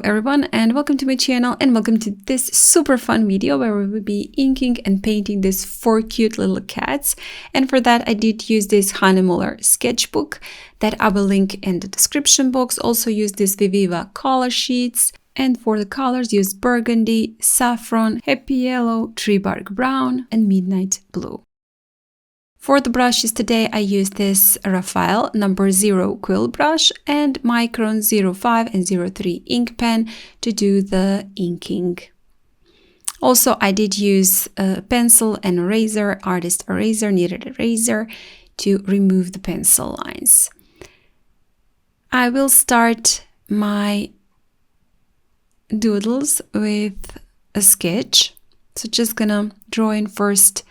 everyone, and welcome to my channel, and welcome to this super fun video where we will be inking and painting these 4 cute little cats. And for that I did use this Hahnemuller sketchbook that I will link in the description box. Also use this Viviva color sheets, and for the colors use burgundy, saffron, happy yellow, tree bark brown and midnight blue. For the brushes today I use this Raphael number 0 quill brush and Micron 05 and 03 ink pen to do the inking. Also I did use a pencil and eraser, artist eraser, kneaded eraser to remove the pencil lines. I will start my doodles with a sketch. So just gonna draw in first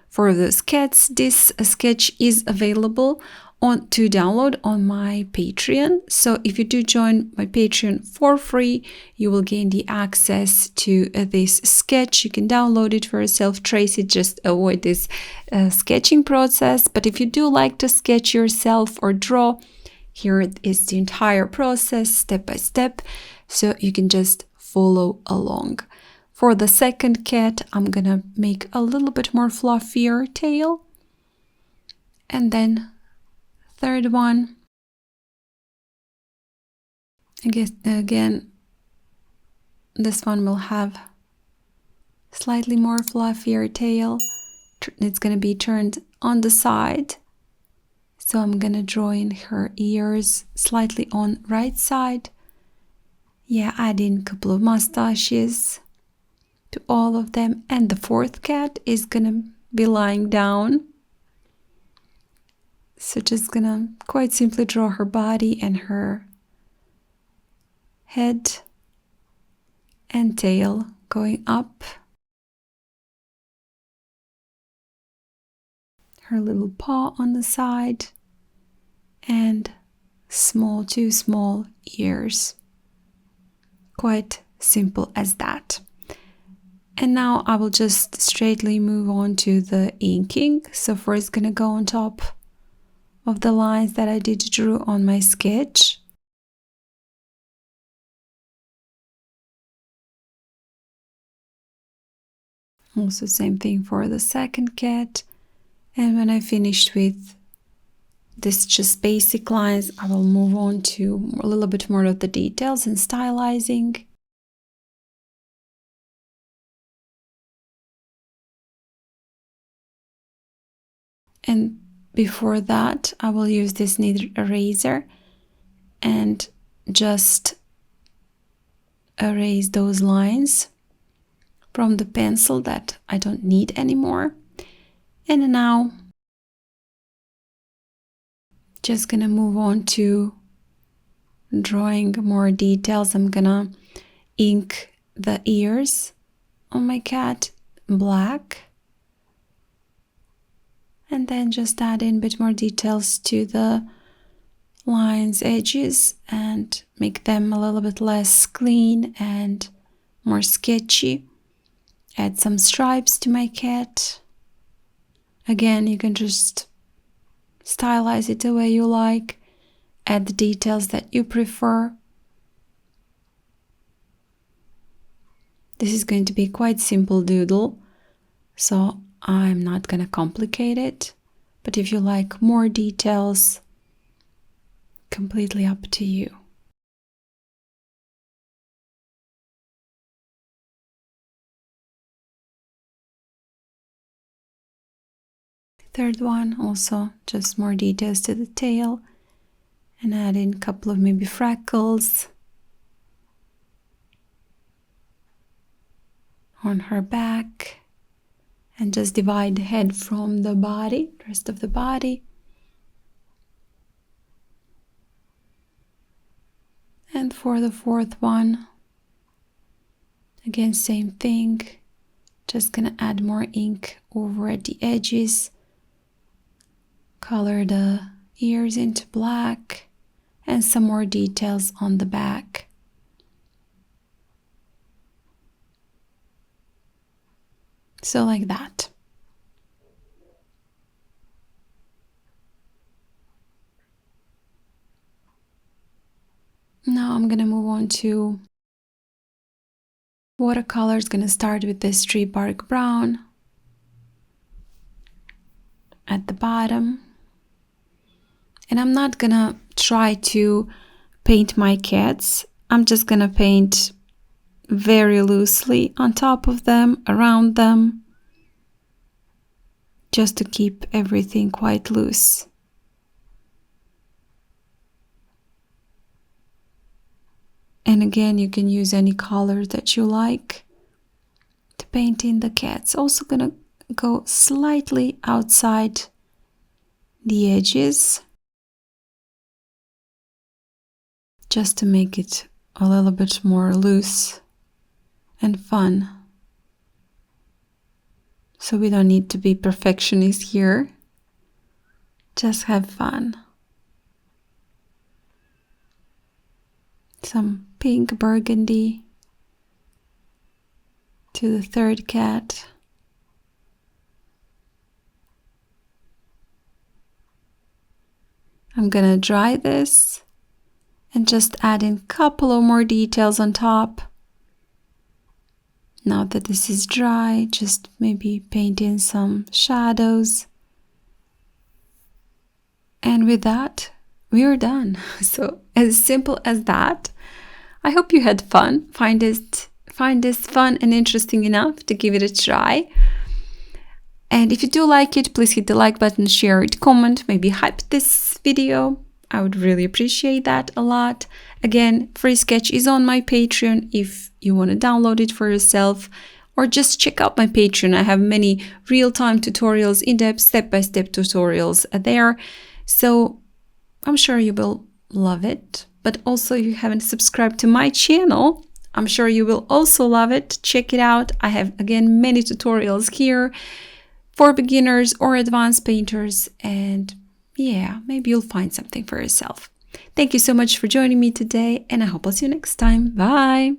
for those cats. This sketch is available to download on my Patreon. So if you do join my Patreon for free, you will gain the access to this sketch. You can download it for yourself, trace it, just avoid this sketching process. But if you do like to sketch yourself or draw, here is the entire process step by step, so you can just follow along. For the second cat, I'm gonna make a little bit more fluffier tail. And then third one. I guess again, this one will have slightly more fluffier tail. It's gonna be turned on the side. So I'm gonna draw in her ears slightly on right side. Yeah, add in a couple of mustaches to all of them, and the fourth cat is gonna be lying down. So just gonna quite simply draw her body and her head and tail going up, her little paw on the side, and two small ears. Quite simple as that. And now I will just straightly move on to the inking. So first gonna go on top of the lines that I did draw on my sketch. Also same thing for the second cat. And when I finished with this just basic lines, I will move on to a little bit more of the details and stylizing. And before that, I will use this kneaded eraser and just erase those lines from the pencil that I don't need anymore. And now, just gonna move on to drawing more details. I'm gonna ink the ears on my cat black. And then just add in a bit more details to the lines, edges, and make them a little bit less clean and more sketchy. Add some stripes to my cat. Again, you can just stylize it the way you like. Add the details that you prefer. This is going to be quite simple doodle, so I'm not gonna complicate it, but if you like more details, completely up to you. Third one, also just more details to the tail, and add in a couple of maybe freckles on her back. And just divide the head from the body, the rest of the body. And for the fourth one, again, same thing. Just gonna add more ink over at the edges. Color the ears into black and some more details on the back. So like that. Now I'm gonna move on to Watercolor is gonna start with this tree bark brown at the bottom. And I'm not gonna try to paint my cats. I'm just gonna paint very loosely on top of them, around them, just to keep everything quite loose. And again, you can use any color that you like to paint in the cats. Also gonna go slightly outside the edges, just to make it a little bit more loose and fun. So we don't need to be perfectionists here. Just have fun. Some pink burgundy to the third cat. I'm gonna dry this and just add in a couple of more details on top. Now that this is dry, just maybe paint in some shadows. And with that, we are done. So as simple as that. I hope you had fun. Find this fun and interesting enough to give it a try. And if you do like it, please hit the like button, share it, comment, maybe hype this video. I would really appreciate that a lot. Again, free sketch is on my Patreon if you want to download it for yourself, or just check out my Patreon. I have many real-time tutorials, in-depth, step-by-step tutorials there. So I'm sure you will love it. But also, if you haven't subscribed to my channel, I'm sure you will also love it. Check it out. I have, again, many tutorials here for beginners or advanced painters. And yeah, maybe you'll find something for yourself. Thank you so much for joining me today, and I hope I'll see you next time. Bye!